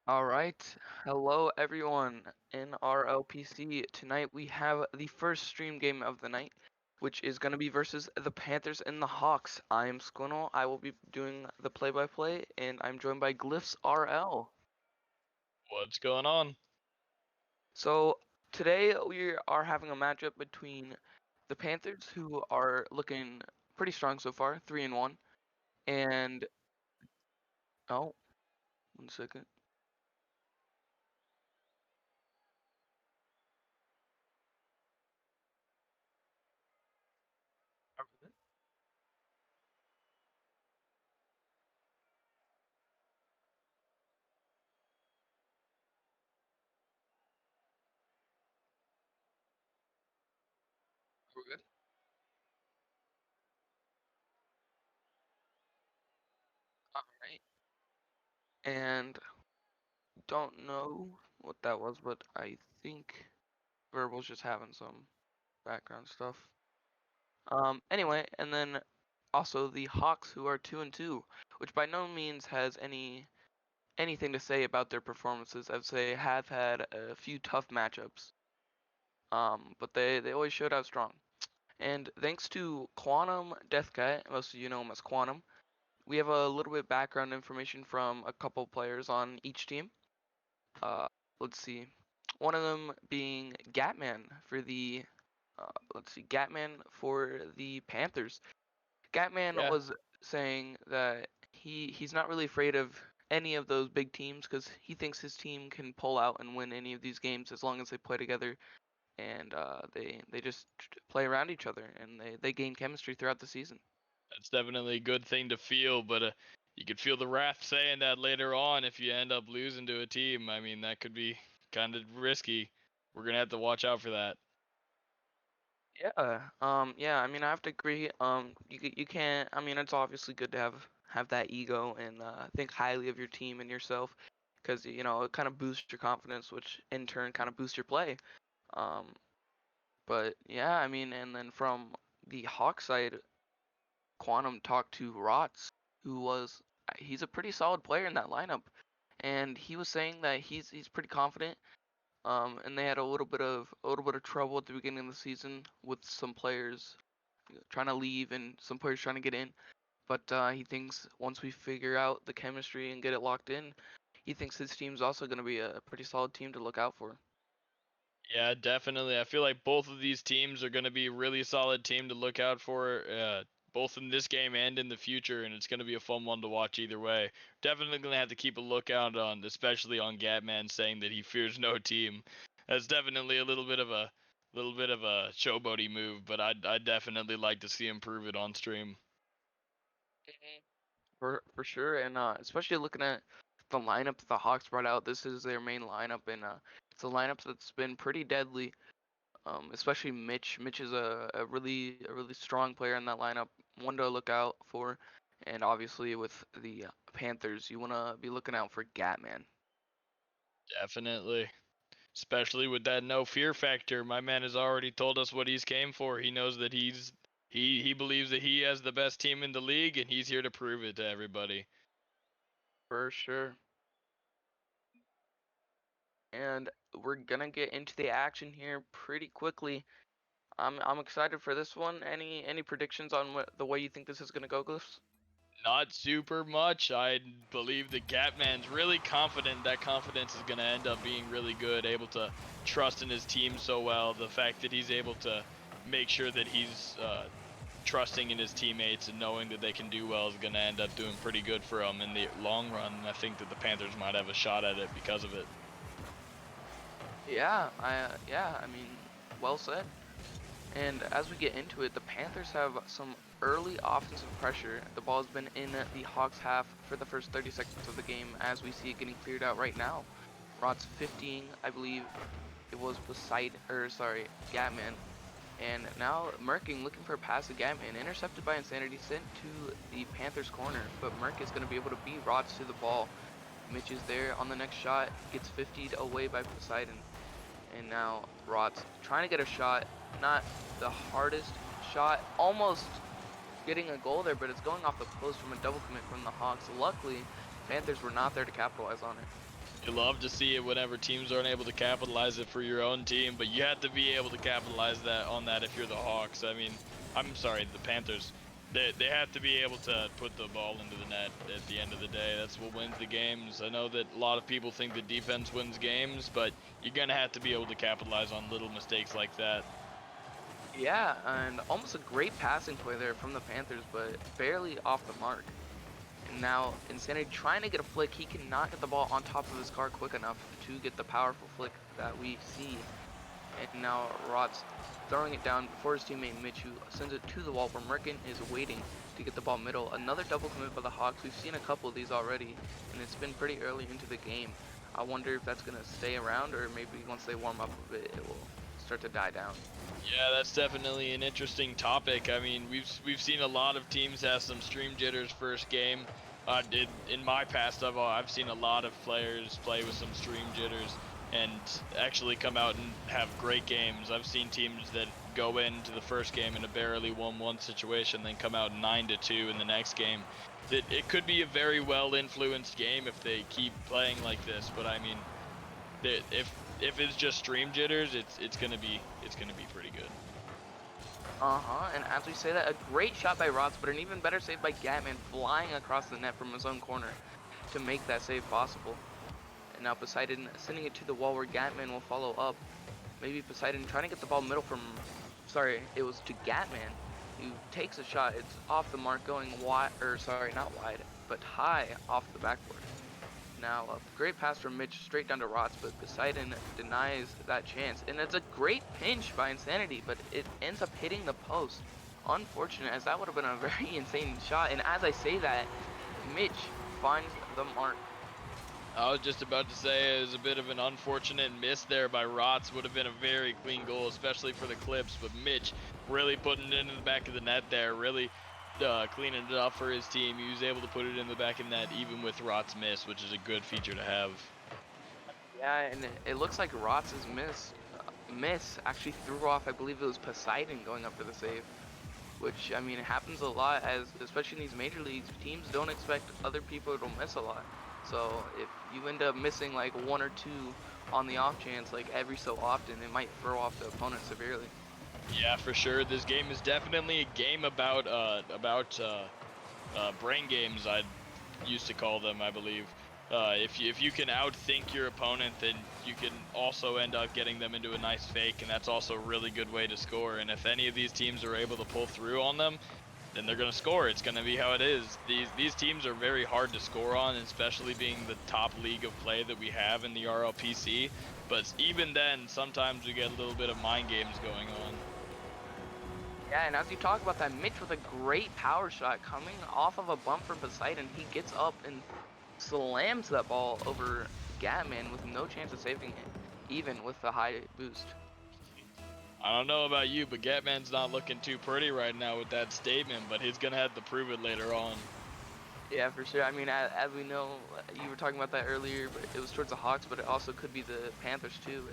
All right. Hello, everyone in RLPC. Tonight we have the first stream game of the night, which is going to be versus the Panthers and the Hawks. I'm Squintle. I will be doing the play-by-play, and I'm joined by Glyphs RL. What's going on? So today we are having a matchup between the Panthers, who are looking pretty strong so far, 3-1, and oh, 1 second. We're good. All right. And don't know what that was, but I think Verbal's just having some background stuff. Anyway, and then also the Hawks, who are 2-2, which by no means has anything to say about their performances, as they have had a few tough matchups. But they always showed out strong. And thanks to Quantum Deathcat, most of you know him as Quantum, we have a little bit of background information from a couple players on each team. Let's see. One of them being Gatman for the Gatman for the Panthers. Gatman Yeah, was saying that he's not really afraid of any of those big teams because he thinks his team can pull out and win any of these games as long as they play together and they just play around each other and they gain chemistry throughout the season. that's definitely a good thing to feel, but you could feel the wrath saying that later on if you end up losing to a team. I mean, that could be kind of risky. We're going to have to watch out for that. Yeah, I mean, I have to agree. You can't. I mean, it's obviously good to have that ego and think highly of your team and yourself, because you know it kind of boosts your confidence, which in turn kind of boosts your play. Um, but yeah, I mean, and then from the Hawk side, Quantum talked to Rots, who was he's a pretty solid player in that lineup, and he was saying that he's pretty confident. And they had a little bit of trouble at the beginning of the season with some players trying to leave and some players trying to get in. But he thinks once we figure out the chemistry and get it locked in, he thinks his team's also going to be a pretty solid team to look out for. Yeah, definitely. I feel like both of these teams are going to be a really solid team to look out for, both in this game and in the future, and it's going to be a fun one to watch either way. Definitely going to have to keep a lookout on, especially on Gatman saying that he fears no team. That's definitely a little bit of a showboaty move, but I'd definitely like to see him prove it on stream. For sure, and especially looking at the lineup the Hawks brought out, this is their main lineup, and it's a lineup that's been pretty deadly. Especially Mitch. Mitch is a really strong player in that lineup, one to look out for. And obviously with the Panthers, you want to be looking out for Gatman. Definitely. Especially with that no fear factor. My man has already told us what he's came for. He knows that he believes that he has the best team in the league and he's here to prove it to everybody. For sure. And we're gonna get into the action here pretty quickly. I'm excited for this one. Any predictions on the way you think this is gonna go, Glyphs? Not super much. I believe the Gatman's really confident. That confidence is going to end up being really good, able to trust in his team so well. The fact that he's able to make sure that he's trusting in his teammates and knowing that they can do well is going to end up doing pretty good for him in the long run. I think that the Panthers might have a shot at it because of it. Yeah, I mean, well said. And as we get into it, the Panthers have some early offensive pressure. The ball's been in the Hawks half for the first 30 seconds of the game as we see it getting cleared out right now. Rot's 15, I believe it was Gatman. And now Merking looking for a pass to Gatman, intercepted by Insanity, sent to the Panthers corner, but Merk is going to be able to beat Rots to the ball. Mitch is there on the next shot, gets 50'd away by Poseidon. And now Rots trying to get a shot, not the hardest shot, almost getting a goal there, but it's going off the post from a double commit from the Hawks. Luckily, Panthers were not there to capitalize on it. You love to see it whenever teams aren't able to capitalize it for your own team, but you have to be able to capitalize on that if you're the Hawks. I mean, I'm sorry, the Panthers. They have to be able to put the ball into the net at the end of the day. That's what wins the games. I know that a lot of people think the defense wins games, but you're going to have to be able to capitalize on little mistakes like that. Yeah, and almost a great passing play there from the Panthers, but barely off the mark. And now Insanity trying to get a flick, he cannot get the ball on top of his car quick enough to get the powerful flick that we see. And now Rod's throwing it down before his teammate Mitch, who sends it to the wall where Merkin is waiting to get the ball middle. Another double commit by the Hawks. We've seen a couple of these already, and it's been pretty early into the game. I wonder if that's going to stay around, or maybe once they warm up a bit, it will start to die down. Yeah, that's definitely an interesting topic. I mean, we've seen a lot of teams have some stream jitters first game. In my past, I've seen a lot of players play with some stream jitters and actually come out and have great games. I've seen teams that go into the first game in a barely 1-1 situation, then come out 9-2 in the next game. It could be a very well influenced game if they keep playing like this. But I mean, if it's just stream jitters, it's gonna be pretty good. And as we say that, a great shot by Rots, but an even better save by Gatman, flying across the net from his own corner to make that save possible. And now Poseidon sending it to the wall where Gatman will follow up. Maybe Poseidon trying to get the ball middle from, sorry, it was to Gatman, who takes a shot. It's off the mark, going wide, or sorry, not wide, but high off the backboard. Now, a great pass from Mitch straight down to Rots, but Poseidon denies that chance. And it's a great pinch by Insanity, but it ends up hitting the post. Unfortunate, as that would have been a very insane shot. And as I say that, Mitch finds the mark. I was just about to say it was a bit of an unfortunate miss there by Rots. Would have been a very clean goal, especially for the Clips. But Mitch really putting it into the back of the net there, really cleaning it up for his team. He was able to put it in the back of the net even with Rots' miss, which is a good feature to have. Yeah, and it looks like Rots' miss actually threw off, I believe it was Poseidon going up for the save. Which, I mean, it happens a lot, as especially in these major leagues, teams don't expect other people to miss a lot. So if you end up missing like one or two on the off chance, like every so often, it might throw off the opponent severely. Yeah, for sure. This game is definitely a game about brain games. I used to call them, I believe. If you can outthink your opponent, then you can also end up getting them into a nice fake, and that's also a really good way to score. And if any of these teams are able to pull through on them, then they're going to score. It's going to be how it is. These teams are very hard to score on, especially being the top league of play that we have in the RLPC. But even then, sometimes we get a little bit of mind games going on. Yeah, and as you talk about that, Mitch with a great power shot coming off of a bump from Poseidon, he gets up and slams that ball over Gatman with no chance of saving it, even with the high boost. I don't know about you, but Gatman's not looking too pretty right now with that statement, but he's going to have to prove it later on. Yeah, for sure. I mean, as we know, you were talking about that earlier, but it was towards the Hawks, but it also could be the Panthers too.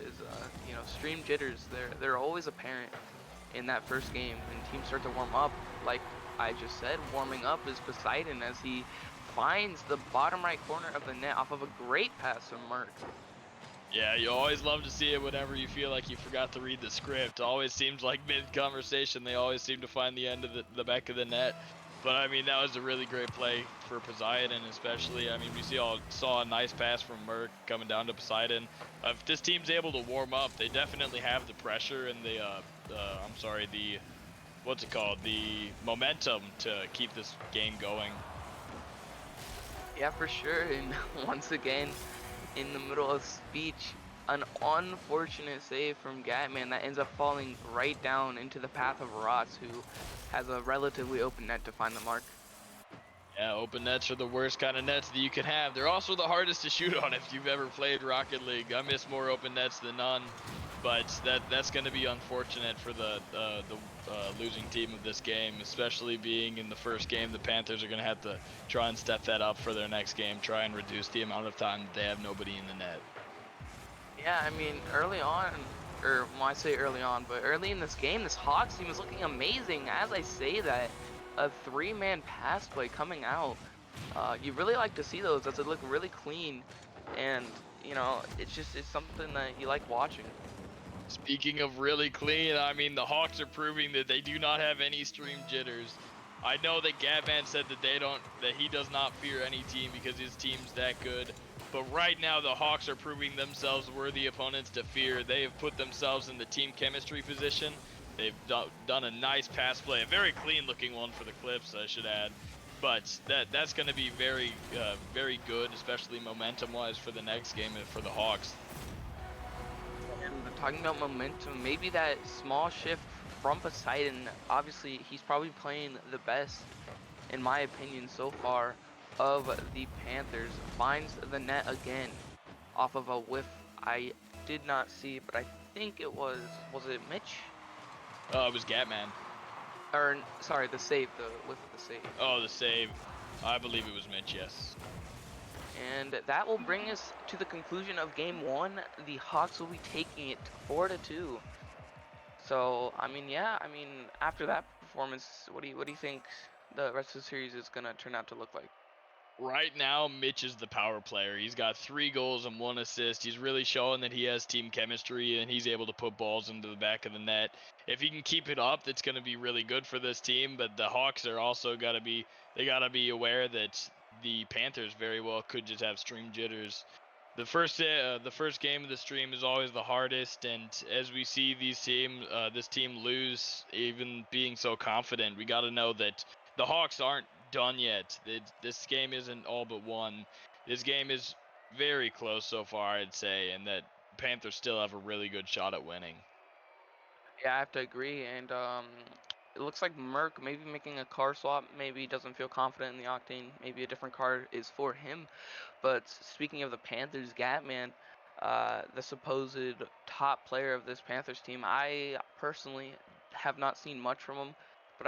Stream jitters. They're always apparent in that first game, and teams start to warm up. Like I just said, warming up is Poseidon as he finds the bottom right corner of the net off of a great pass from Merc. Yeah, you always love to see it whenever you feel like you forgot to read the script. Always seems like mid-conversation, they always seem to find the end of the back of the net. But I mean, that was a really great play for Poseidon, especially. I mean, we saw a nice pass from Merc coming down to Poseidon. If this team's able to warm up, they definitely have the pressure and the momentum to keep this game going. Yeah, for sure. And once again, in the middle of speech, an unfortunate save from Gatman that ends up falling right down into the path of Rots, who has a relatively open net to find the mark. Yeah, open nets are the worst kind of nets that you can have. They're also the hardest to shoot on if you've ever played Rocket League. I miss more open nets than none, but that's going to be unfortunate for the losing team of this game, especially being in the first game. The Panthers are going to have to try and step that up for their next game, try and reduce the amount of time that they have nobody in the net. Yeah, I mean, early on, or well, I say early on, but early in this game, this Hawks team is looking amazing. As I say that, a three-man pass play coming out. You really like to see those as they look really clean, and it's something that you like watching. Speaking of really clean, I mean, the Hawks are proving that they do not have any stream jitters. I know that Gatman said that he does not fear any team because his team's that good. But right now, the Hawks are proving themselves worthy opponents to fear. They have put themselves in the team chemistry position. They've done a nice pass play, a very clean looking one for the Clips, I should add. But that's going to be very, very good, especially momentum wise for the next game and for the Hawks. And talking about momentum, maybe that small shift from Poseidon, obviously he's probably playing the best, in my opinion, so far, of the Panthers. Finds the net again off of a whiff I did not see, but I think was it Mitch? It was Gatman. Or, sorry, the save, the whiff of the save. Oh, the save. I believe it was Mitch, yes. And that will bring us to the conclusion of game one. The Hawks will be taking it 4-2. So, I mean, yeah, I mean, after that performance, what do you think the rest of the series is gonna turn out to look like? Right now, Mitch is the power player. He's got 3 goals and 1 assist. He's really showing that he has team chemistry and he's able to put balls into the back of the net. If he can keep it up, that's going to be really good for this team. But the Hawks are also got to be aware that the Panthers very well could just have stream jitters. The first game of the stream is always the hardest, and as we see this team lose, even being so confident, we got to know that the Hawks aren't done yet. This game isn't all but won. This game is very close so far, I'd say, and that Panthers still have a really good shot at winning. Yeah, I have to agree. And it looks like Merc maybe making a car swap. Maybe he doesn't feel confident in the Octane. Maybe a different car is for him. But speaking of the Panthers, Gatman, the supposed top player of this Panthers team, I personally have not seen much from him, but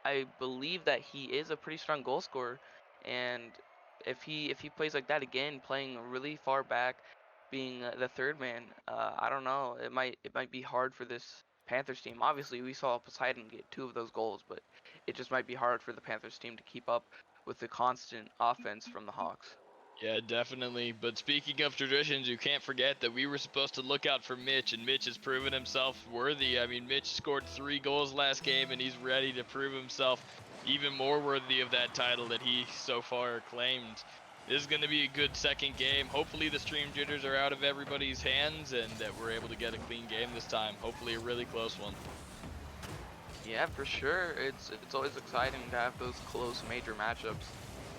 I believe that he is a pretty strong goal scorer, and if he plays like that again, playing really far back, being the third man, I don't know, it might be hard for this Panthers team. Obviously, we saw Poseidon get 2 of those goals, but it just might be hard for the Panthers team to keep up with the constant offense from the Hawks. Yeah, definitely. But speaking of traditions, you can't forget that we were supposed to look out for Mitch, and Mitch has proven himself worthy. I mean, Mitch scored 3 goals last game, and he's ready to prove himself even more worthy of that title that he so far claimed. This is going to be a good second game. Hopefully the stream jitters are out of everybody's hands and that we're able to get a clean game this time. Hopefully a really close one. Yeah, for sure. It's always exciting to have those close major matchups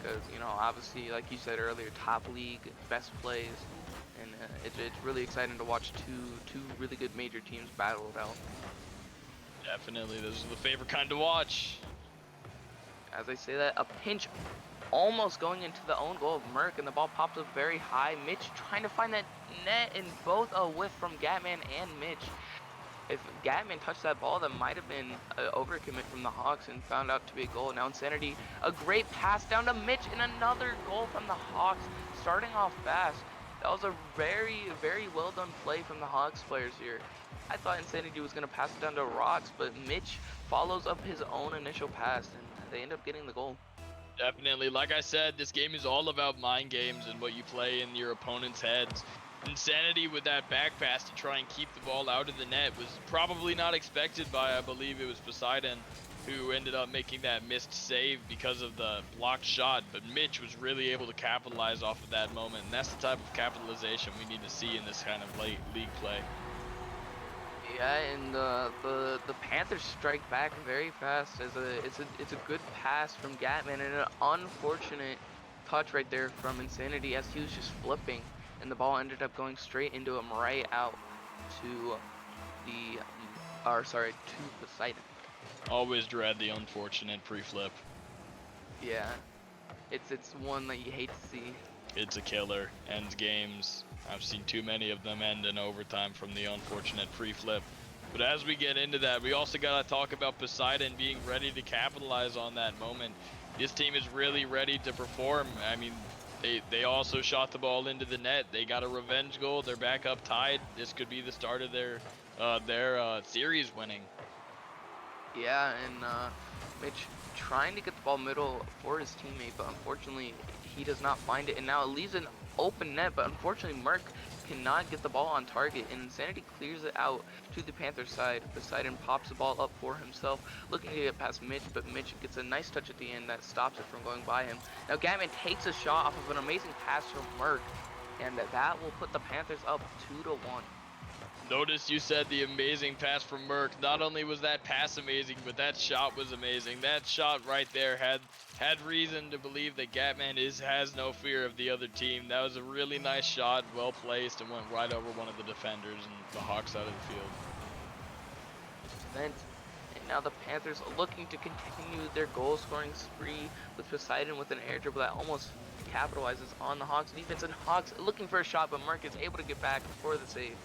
because obviously, like you said earlier, top league, best plays, and it's really exciting to watch two really good major teams battle it out. Definitely, those are the favorite kind to watch. As I say that, a pinch almost going into the own goal of Merc, and the ball pops up very high. Mitch trying to find that net, and both a whiff from Gatman and Mitch. If Gatman touched that ball, that might have been an overcommit from the Hawks and found out to be a goal. Now Insanity, a great pass down to Mitch, and another goal from the Hawks, starting off fast. That was a very, very well done play from the Hawks players here. I thought Insanity was going to pass it down to Rocks, but Mitch follows up his own initial pass, and they end up getting the goal. Definitely. Like I said, this game is all about mind games and what you play in your opponent's heads. Insanity with that back pass to try and keep the ball out of the net was probably not expected by, I believe it was Poseidon, who ended up making that missed save because of the blocked shot. But Mitch was really able to capitalize off of that moment, and that's the type of capitalization we need to see in this kind of late league play. Yeah, and the Panthers strike back very fast. It's a good pass from Gatman and an unfortunate touch right there from Insanity as he was just flipping, and the ball ended up going straight into him right out to to Poseidon. Always dread the unfortunate pre-flip. Yeah, it's one that you hate to see. It's a killer. Ends games. I've seen too many of them end in overtime from the unfortunate pre-flip. But as we get into that, we also got to talk about Poseidon being ready to capitalize on that moment. This team is really ready to perform. I mean, they also shot the ball into the net. They got a revenge goal. They're back up tied. This could be the start of their series winning. Yeah, and Mitch trying to get the ball middle for his teammate, but unfortunately he does not find it, and now it leaves an open net, but unfortunately Merc cannot get the ball on target, and Insanity clears it out to the Panthers side. Poseidon pops the ball up for himself, looking to get past Mitch, but Mitch gets a nice touch at the end that stops it from going by him. Now Gatman takes a shot off of an amazing pass from Merc, and that will put the Panthers up 2-1. Notice you said the amazing pass from Merc. Not only was that pass amazing, but that shot was amazing. That shot right there had reason to believe that Gatman has no fear of the other team. That was a really nice shot, well placed, and went right over one of the defenders and the Hawks out of the field. And now the Panthers looking to continue their goal scoring spree with Poseidon with an air dribble that almost capitalizes on the Hawks defense, and Hawks looking for a shot, but Merc is able to get back for the save.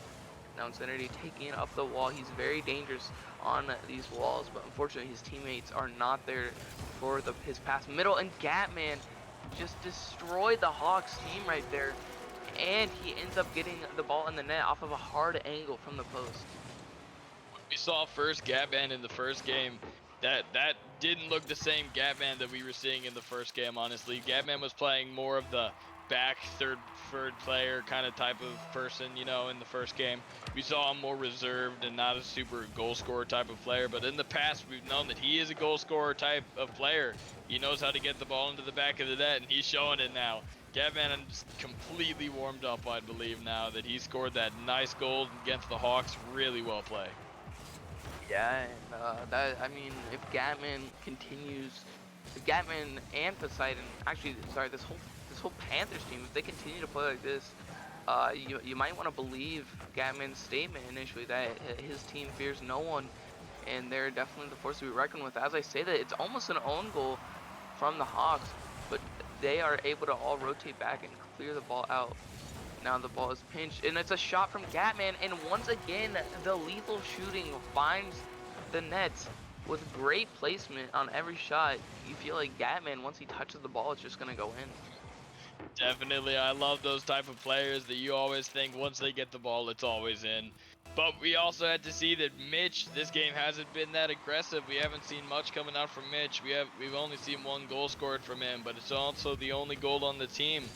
Now Insanity taking it up the wall. He's very dangerous on these walls, but unfortunately his teammates are not there for his pass middle, and Gatman just destroyed the Hawks team right there, and he ends up getting the ball in the net off of a hard angle from the post. We saw first Gatman in the first game. That didn't look the same Gatman that we were seeing in the first game, honestly. Gatman was playing more of the back third player kind of type of person, you know, in the first game. We saw him more reserved and not a super goal scorer type of player, but in the past we've known that he is a goal scorer type of player. He knows how to get the ball into the back of the net, and he's showing it now. Gatman is completely warmed up, I believe, now that he scored that nice goal against the Hawks. Really well played. Yeah, and if Gatman continues, if Gatman and Poseidon, actually, sorry, this whole Panthers team, if they continue to play like this, you might want to believe Gatman's statement initially that his team fears no one, and they're definitely the force to be reckoned with. As I say that, it's almost an own goal from the Hawks, but they are able to all rotate back and clear the ball out. Now the ball is pinched, and it's a shot from Gatman, and once again, the lethal shooting finds the net with great placement on every shot. You feel like Gatman, once he touches the ball, it's just going to go in. Definitely, I love those type of players that you always think once they get the ball, it's always in. But we also had to see that Mitch, this game hasn't been that aggressive. We haven't seen much coming out from Mitch. We've only seen one goal scored from him, but it's also the only goal on the team.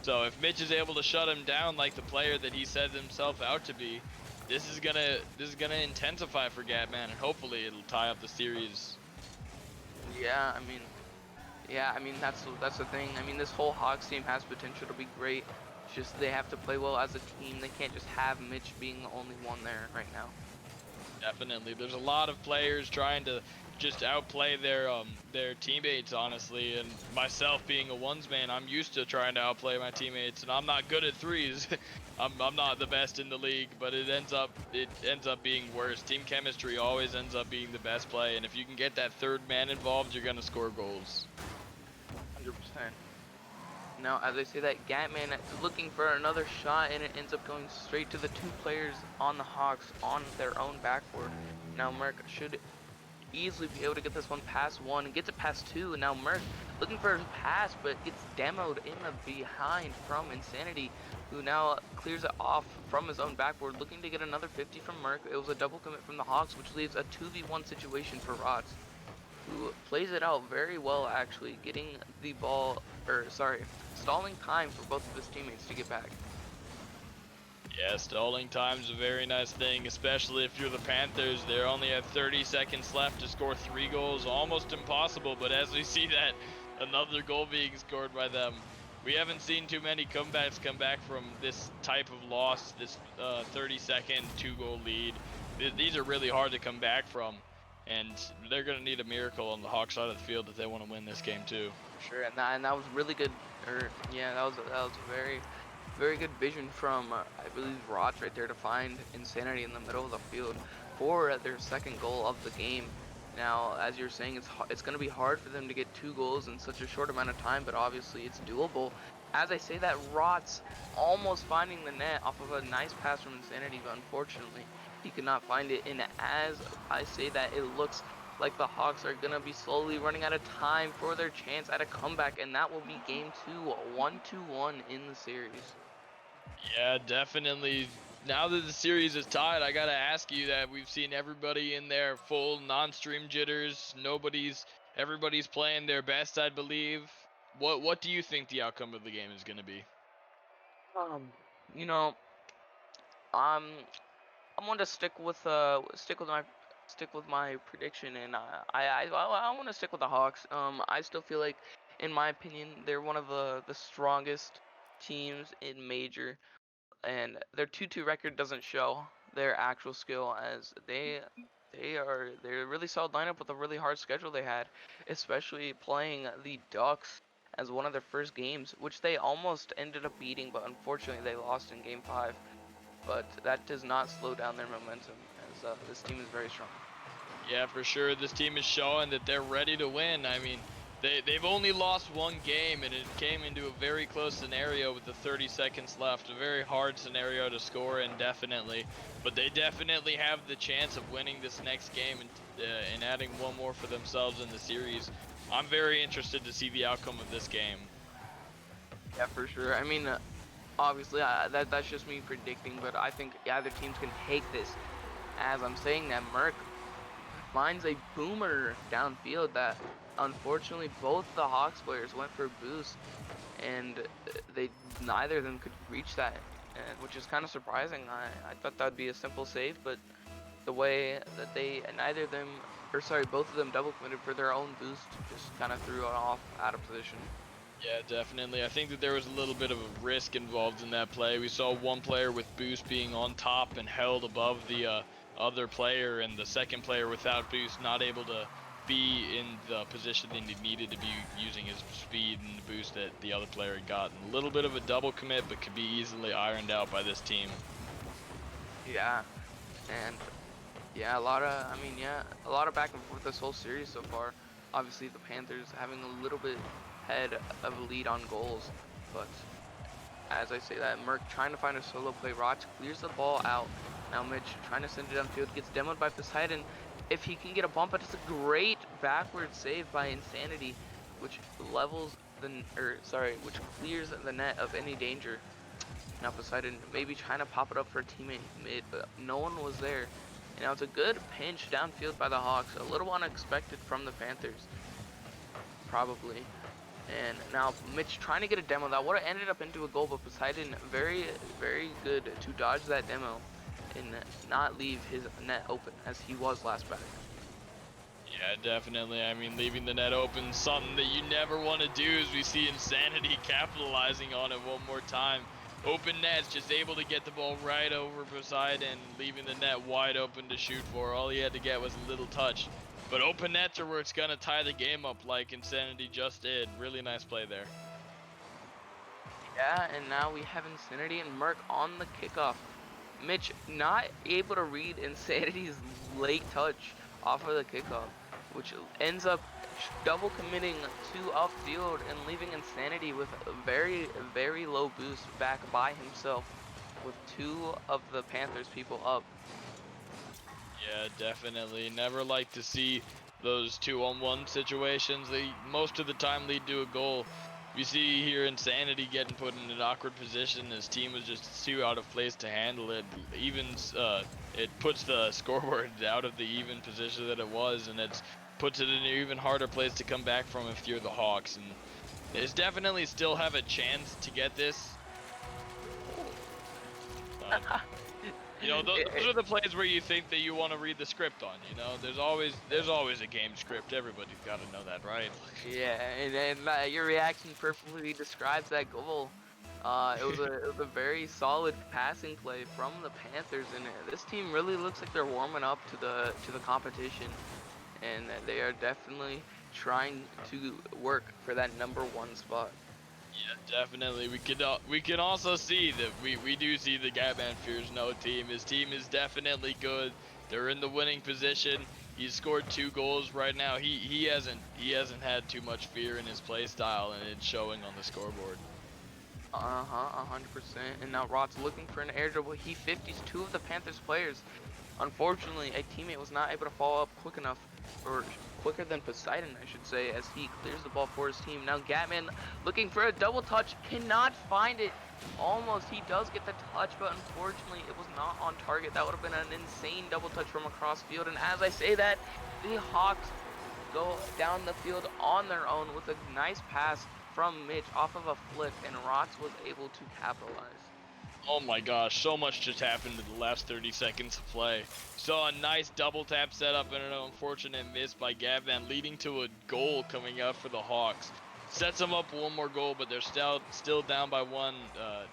So if Mitch is able to shut him down like the player that he set himself out to be, this is gonna intensify for Gatman, and hopefully it'll tie up the series. Yeah, I mean that's the thing. I mean, this whole Hawks team has potential to be great. It's just they have to play well as a team. They can't just have Mitch being the only one there right now. Definitely, there's a lot of players trying to just outplay their teammates, honestly, and myself being a ones man, I'm used to trying to outplay my teammates, and I'm not good at threes. I'm not the best in the league, but it ends up being worse. Team chemistry always ends up being the best play, and if you can get that third man involved, you're gonna score goals. 100%. Now, as I say that, Gatman looking for another shot, and it ends up going straight to the two players on the Hawks on their own backboard. Now Merc should easily be able to get this one past one and gets it past two. And now Merc looking for a pass, but gets demoed in the behind from Insanity, who now clears it off from his own backboard, looking to get another 50 from Merc. It was a double commit from the Hawks, which leaves a 2v1 situation for Rots, who plays it out very well, actually, getting the ball, stalling time for both of his teammates to get back. Yeah, stalling time's a very nice thing, especially if you're the Panthers. They only have 30 seconds left to score 3 goals. Almost impossible, but as we see that, another goal being scored by them. We haven't seen too many comebacks come back from this type of loss, this 30-second 2-goal lead. These are really hard to come back from, and they're going to need a miracle on the Hawks side of the field if they want to win this game too. Sure, and that was really good. That was a very good vision from I believe Rots right there to find Insanity in the middle of the field for their second goal of the game. Now, as you're saying, it's going to be hard for them to get 2 goals in such a short amount of time, but obviously it's doable. As I say that, Rots almost finding the net off of a nice pass from Insanity, but unfortunately he could not find it. And as I say that, it looks like the Hawks are going to be slowly running out of time for their chance at a comeback, and that will be game 2, 1-1 in the series. Yeah, definitely. Now that the series is tied, I gotta ask you that we've seen everybody in their full non-stream jitters. Everybody's playing their best, I believe. What do you think the outcome of the game is gonna be? Um, you know, I'm I'm going to stick with my prediction, and I want to stick with the Hawks. I still feel like, in my opinion, they're one of the strongest teams in major, and their 2-2 record doesn't show their actual skill, as they're a really solid lineup with a really hard schedule they had, especially playing the Ducks as one of their first games, which they almost ended up beating, but unfortunately they lost in Game 5. But that does not slow down their momentum, as this team is very strong. Yeah, for sure. This team is showing that they're ready to win. I mean, they've only lost one game, and it came into a very close scenario with the 30 seconds left. A very hard scenario to score in, definitely. But they definitely have the chance of winning this next game and adding one more for themselves in the series. I'm very interested to see the outcome of this game. Yeah, for sure. I mean, obviously, that's just me predicting, but I think either teams can take this. As I'm saying that, Merck finds a boomer downfield that unfortunately both the Hawks players went for a boost, and they neither of them could reach that, and, which is kind of surprising. I thought that would be a simple save, but the way that both of them double committed for their own boost just kind of threw it off out of position. Yeah, definitely. I think that there was a little bit of a risk involved in that play. We saw one player with boost being on top and held above the other player, and the second player without boost not able to be in the position that he needed to be using his speed and the boost that the other player had gotten. A little bit of a double commit, but could be easily ironed out by this team. Yeah, and yeah, a lot of back and forth this whole series so far. Obviously, the Panthers having a little bit head of a lead on goals, but as I say that, Merck trying to find a solo play. Roch clears the ball out. Now Mitch trying to send it downfield, gets demoed by Poseidon. If he can get a bump, it's a great backward save by Insanity, which which clears the net of any danger. Now Poseidon maybe trying to pop it up for a teammate mid, but no one was there. And now it's a good pinch downfield by the Hawks, a little unexpected from the Panthers, probably. And now Mitch trying to get a demo that would have ended up into a goal, but Poseidon very, very good to dodge that demo and not leave his net open as he was last back. Yeah, definitely. I mean, leaving the net open, something that you never want to do, as we see Insanity capitalizing on it one more time. Open nets, just able to get the ball right over Poseidon, leaving the net wide open to shoot for. All he had to get was a little touch. But open nets are where it's going to tie the game up, like Insanity just did. Really nice play there. Yeah, and now we have Insanity and Merc on the kickoff. Mitch not able to read Insanity's late touch off of the kickoff, which ends up double committing to upfield and leaving Insanity with a very, very low boost back by himself with two of the Panthers people up. Yeah, definitely. Never like to see those 2-on-1 situations. They most of the time lead to a goal. We see here Insanity getting put in an awkward position. His team was just too out of place to handle it. It puts the scoreboard out of the even position that it was, and it puts it in an even harder place to come back from if you're the Hawks. And there's definitely still have a chance to get this. You know, those are the plays where you think that you want to read the script on. You know, there's always a game script. Everybody's got to know that, right? Yeah, and your reaction perfectly describes that goal. It was a very solid passing play from the Panthers, and this team really looks like they're warming up to the competition, and they are definitely trying to work for that #1 spot. Yeah, definitely. We can also see that we do see the Gatman fears no team. His team is definitely good. They're in the winning position. He's scored 2 goals right now. He hasn't had too much fear in his play style, and it's showing on the scoreboard. 100%. And now Rod's looking for an air dribble. He 50s 2 of the Panthers players. Unfortunately, a teammate was not able to follow up quick enough, or quicker than Poseidon, I should say, as he clears the ball for his team. Now Gatman looking for a double touch, cannot find it. Almost, he does get the touch, but unfortunately it was not on target. That would have been an insane double touch from across field. And as I say that, the Hawks go down the field on their own with a nice pass from Mitch off of a flip, and Rox was able to capitalize. Oh my gosh, so much just happened in the last 30 seconds of play. Saw a nice double tap setup and an unfortunate miss by Gavin, leading to a goal coming out for the Hawks. Sets them up one more goal, but they're still down by one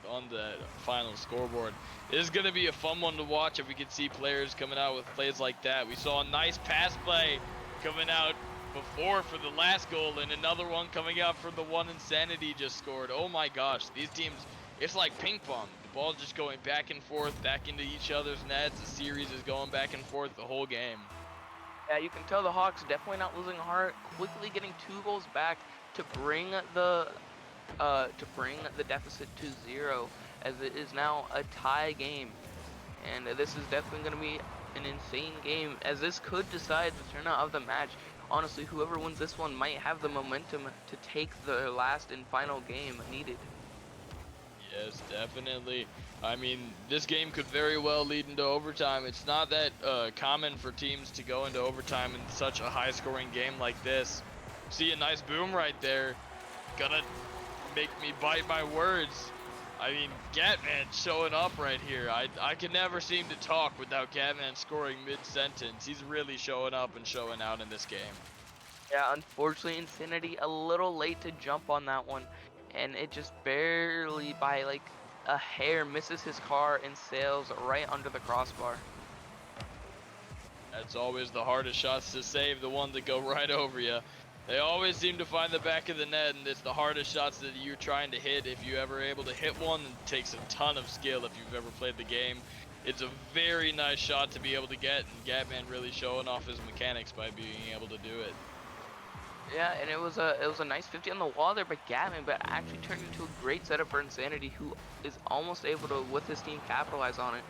on the final scoreboard. This is going to be a fun one to watch if we can see players coming out with plays like that. We saw a nice pass play coming out before for the last goal, and another one coming out for the one Insanity just scored. Oh my gosh, these teams, it's like ping pong. The ball just going back and forth, back into each other's nets. The series is going back and forth the whole game. Yeah, you can tell the Hawks definitely not losing heart, quickly getting 2 goals back to bring the deficit to 0, as it is now a tie game. And this is definitely going to be an insane game, as this could decide the turnout of the match. Honestly, whoever wins this one might have the momentum to take the last and final game needed. Yes, definitely. I mean, this game could very well lead into overtime. It's not that common for teams to go into overtime in such a high-scoring game like this. See a nice boom right there. Gonna make me bite my words. I mean, Gatman showing up right here. I can never seem to talk without Gatman scoring mid-sentence. He's really showing up and showing out in this game. Yeah, unfortunately, Insanity a little late to jump on that one, and it just barely by like a hair misses his car and sails right under the crossbar. That's always the hardest shots to save, the ones that go right over you. They always seem to find the back of the net, and it's the hardest shots that you're trying to hit. If you're ever able to hit one, it takes a ton of skill if you've ever played the game. It's a very nice shot to be able to get, and Gatman really showing off his mechanics by being able to do it. Yeah, and it was a nice 50 on the wall there by Gavin, but actually turned into a great setup for Insanity, who is almost able to, with his team, capitalize on it.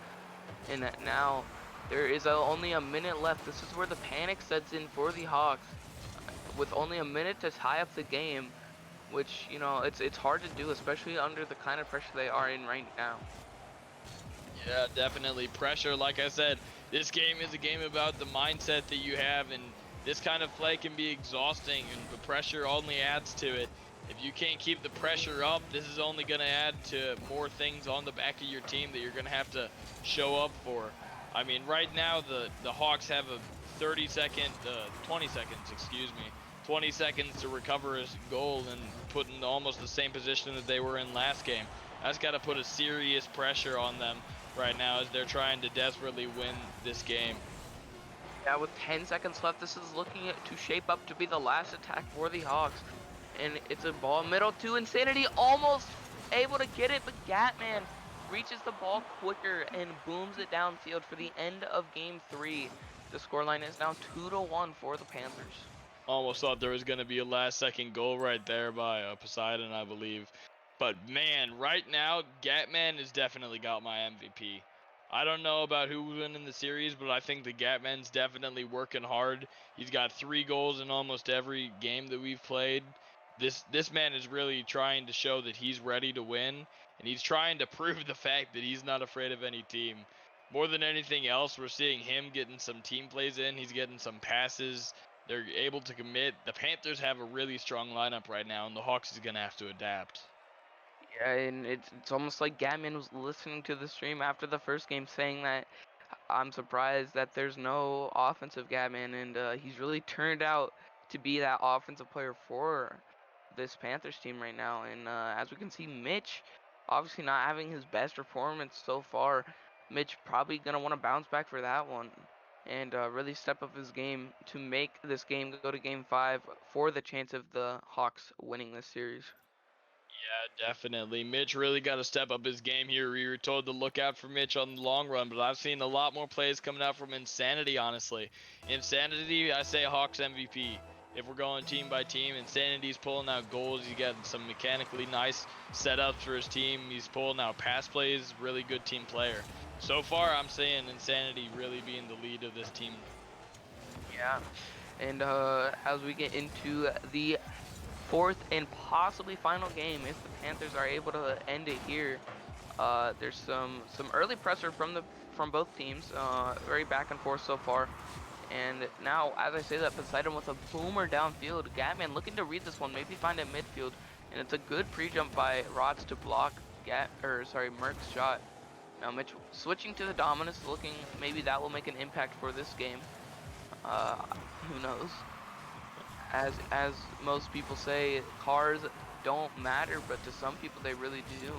And that now there is only a minute left. This is where the panic sets in for the Hawks, with only a minute to tie up the game, which, you know, it's hard to do, especially under the kind of pressure they are in right now. Yeah, definitely pressure. Like I said, this game is a game about the mindset that you have, and this kind of play can be exhausting, and the pressure only adds to it. If you can't keep the pressure up, this is only going to add to more things on the back of your team that you're going to have to show up for. I mean, right now the Hawks have a 20 seconds, 20 seconds to recover a goal and put in almost the same position that they were in last game. That's got to put a serious pressure on them right now as they're trying to desperately win this game. Yeah, with 10 seconds left, this is looking to shape up to be the last attack for the Hawks. And it's a ball middle to Insanity, almost able to get it, but Gatman reaches the ball quicker and booms it downfield for the end of game 3. The scoreline is now 2-1 for the Panthers. Almost thought there was going to be a last-second goal right there by Poseidon, I believe. But man, right now, Gatman has definitely got my MVP. I don't know about who will win in the series, but I think the Gatman's definitely working hard. He's got 3 goals in almost every game that we've played. This man is really trying to show that he's ready to win, and he's trying to prove the fact that he's not afraid of any team. More than anything else, we're seeing him getting some team plays in. He's getting some passes. They're able to commit. The Panthers have a really strong lineup right now, and the Hawks is going to have to adapt. Yeah, and it's almost like Gatman was listening to the stream after the first game saying that I'm surprised that there's no offensive Gatman, and he's really turned out to be that offensive player for this Panthers team right now. And as we can see, Mitch obviously not having his best performance so far. Mitch probably gonna want to bounce back for that one and really step up his game to make this game go to game 5 for the chance of the Hawks winning this series. Yeah, definitely. Mitch really got to step up his game here. We were told to look out for Mitch on the long run, but I've seen a lot more plays coming out from Insanity, honestly. Insanity, I say Hawks MVP. If we're going team by team, Insanity's pulling out goals. He's got some mechanically nice setups for his team. He's pulling out pass plays, really good team player. So far, I'm saying Insanity really being the lead of this team. Yeah, and as we get into the 4th and possibly final game, if the Panthers are able to end it here, there's some early pressure from both teams, very back and forth so far. And now, as I say that, Poseidon with a boomer downfield. Gatman looking to read this one, maybe find it midfield. and it's a good pre-jump by Rots to block Merc's shot. Now Mitch switching to the Dominus, looking maybe that will make an impact for this game. Who knows? As most people say, cars don't matter, but to some people they really do,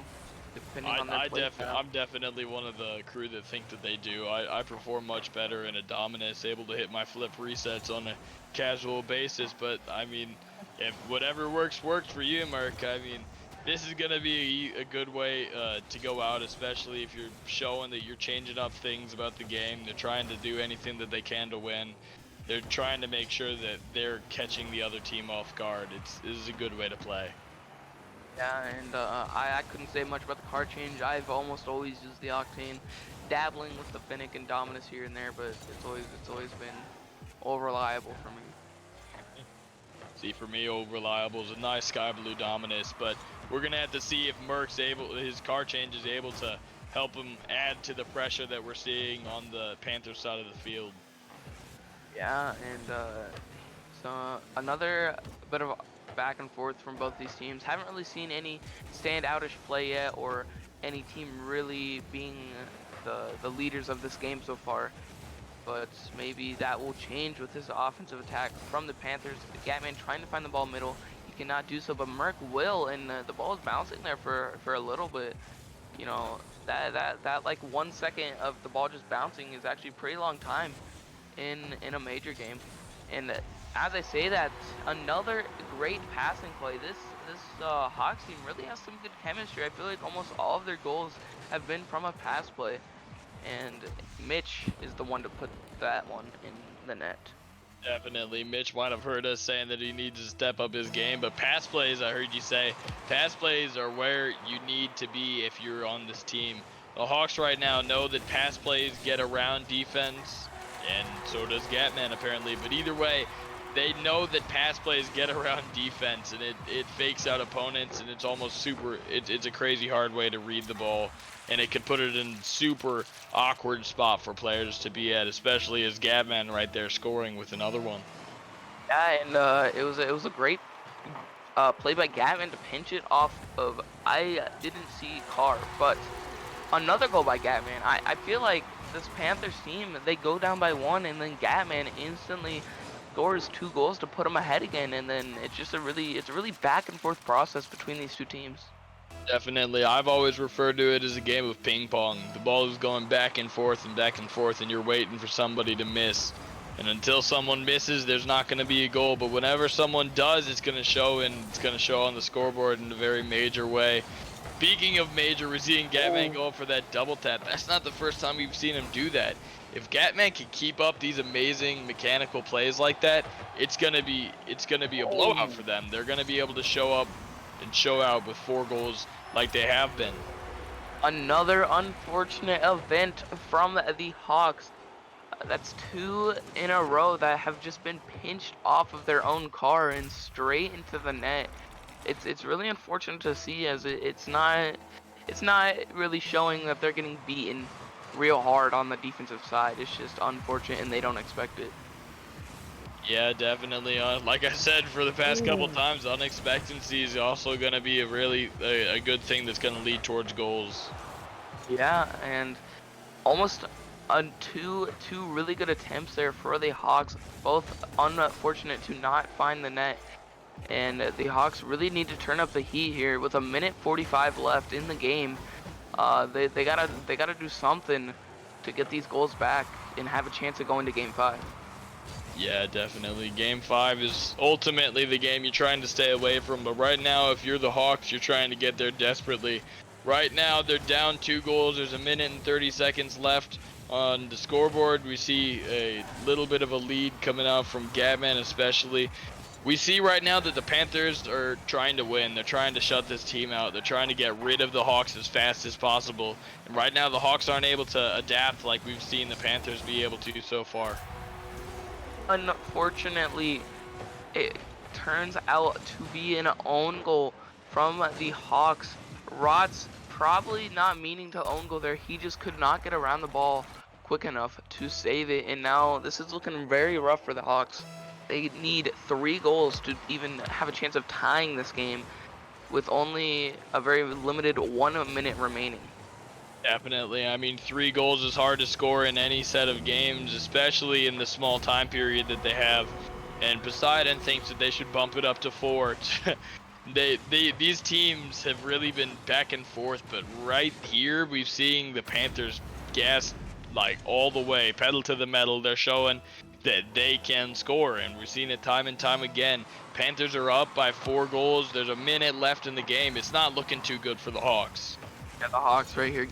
depending on their play style. I'm definitely one of the crew that think that they do. I perform much better in a Dominus, able to hit my flip resets on a casual basis. But I mean, if whatever works for you, Mark. I mean, this is gonna be a good way to go out, especially if you're showing that you're changing up things about the game. They're trying to do anything that they can to win. They're trying to make sure that they're catching the other team off guard. This is a good way to play. Yeah, and I couldn't say much about the car change. I've almost always used the Octane, dabbling with the Finnick and Dominus here and there, but it's always been all reliable for me. See, for me, Old Reliable is a nice Sky Blue Dominus, but we're going to have to see if his car change is able to help him add to the pressure that we're seeing on the Panthers side of the field. Yeah, and so another bit of back and forth from both these teams. Haven't really seen any standoutish play yet, or any team really being the leaders of this game so far. But maybe that will change with this offensive attack from the Panthers. Gatman trying to find the ball middle. He cannot do so, but Merc will, and the ball is bouncing there for a little bit. You know, that like 1 second of the ball just bouncing is actually a pretty long time in a major game. And as I say that, another great passing play. This Hawks team really has some good chemistry. I feel like almost all of their goals have been from a pass play. And Mitch is the one to put that one in the net. Definitely. Mitch might have heard us saying that he needs to step up his game, but pass plays, I heard you say, pass plays are where you need to be if you're on this team. The Hawks right now know that pass plays get around defense, and so does Gatman apparently, but either way, they know that pass plays get around defense, and it fakes out opponents, and it's almost it's a crazy hard way to read the ball, and it could put it in super awkward spot for players to be at, especially as Gatman right there scoring with another one. Yeah, and it was a great play by Gatman to pinch it off of, I didn't see Carr, but another goal by Gatman. I feel like this Panthers team, they go down by 1, and then Gatman instantly scores 2 goals to put them ahead again, and then it's a really back and forth process between these two teams. Definitely. I've always referred to it as a game of ping pong. The ball is going back and forth, and you're waiting for somebody to miss. And until someone misses, there's not going to be a goal. But whenever someone does, it's going to show, and it's going to show on the scoreboard in a very major way. Speaking of major, we're seeing Gatman go for that double tap. That's not the first time we've seen him do that. If Gatman can keep up these amazing mechanical plays like that, it's gonna be a blowout for them. They're gonna be able to show up and show out with 4 goals like they have been. Another unfortunate event from the Hawks. That's 2 in a row that have just been pinched off of their own car and straight into the net. It's really unfortunate to see, as it's not really showing that they're getting beaten real hard on the defensive side. It's just unfortunate, and they don't expect it. Yeah, definitely. Like I said, for the past couple times, unexpectancy is also going to be a good thing that's going to lead towards goals. Yeah, and almost two really good attempts there for the Hawks, both unfortunate to not find the net. And the Hawks really need to turn up the heat here with 1:45 left in the game. They gotta do something to get these goals back and have a chance of going to Game 5. Yeah, definitely. Game 5 is ultimately the game you're trying to stay away from. But right now, if you're the Hawks, you're trying to get there desperately. Right now, they're down 2 goals. There's 1:30 left on the scoreboard. We see a little bit of a lead coming out from Gatman, especially. We see right now that the Panthers are trying to win. They're trying to shut this team out. They're trying to get rid of the Hawks as fast as possible. And right now, the Hawks aren't able to adapt like we've seen the Panthers be able to so far. Unfortunately, it turns out to be an own goal from the Hawks. Rots probably not meaning to own goal there. He just could not get around the ball quick enough to save it. And now this is looking very rough for the Hawks. They need 3 goals to even have a chance of tying this game. with only a very limited 1 minute remaining. Definitely. I mean, 3 goals is hard to score in any set of games, especially in the small time period that they have. And Poseidon thinks that they should bump it up to 4. These teams have really been back and forth, but right here we've seen the Panthers gas like all the way, pedal to the metal. They're showing that they can score, and we've seen it time and time again. Panthers are up by 4 goals. There's a minute left in the game. It's not looking too good for the Hawks. Yeah, the Hawks right here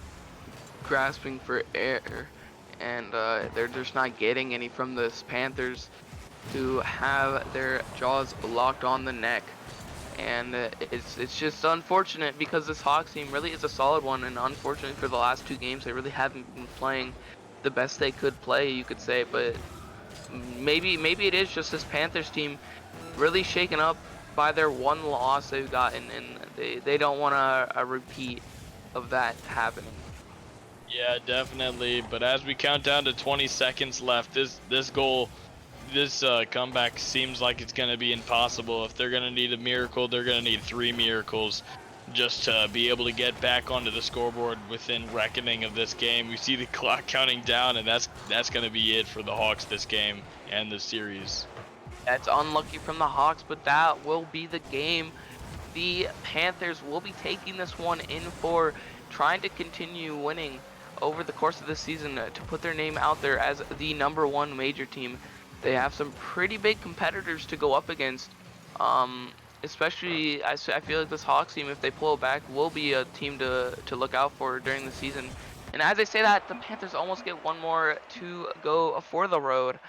grasping for air, and they're just not getting any from this Panthers, who have their jaws locked on the neck. And it's just unfortunate because this Hawks team really is a solid one, and unfortunately for the last 2 games they really haven't been playing the best they could play, you could say. But maybe it is just this Panthers team really shaken up by their one loss they've gotten, and they don't want a repeat of that happening. Yeah, definitely. But as we count down to 20 seconds left, this comeback seems like it's going to be impossible. If they're going to need a miracle, they're going to need 3 miracles just to be able to get back onto the scoreboard within reckoning of this game. We see the clock counting down, and that's going to be it for the Hawks this game and the series. That's unlucky from the Hawks, but that will be the game. The Panthers will be taking this one in for trying to continue winning over the course of the season to put their name out there as the #1 major team. They have some pretty big competitors to go up against. Especially, I feel like this Hawks team, if they pull back, will be a team to look out for during the season. And as I say that, the Panthers almost get one more to go for the road,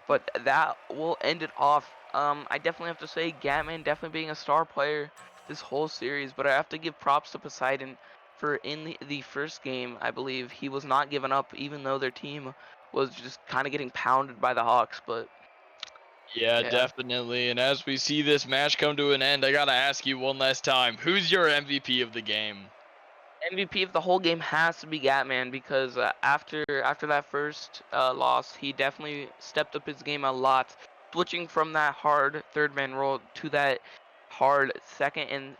but that will end it off. I definitely have to say Gatman definitely being a star player this whole series, but I have to give props to Poseidon for in the first game. I believe he was not giving up, even though their team was just kind of getting pounded by the Hawks. But Yeah, yeah, definitely. And as we see this match come to an end, I got to ask you one last time, who's your MVP of the game? MVP of the whole game has to be Gatman, because after that first loss, he definitely stepped up his game a lot, switching from that hard third man role to that hard second and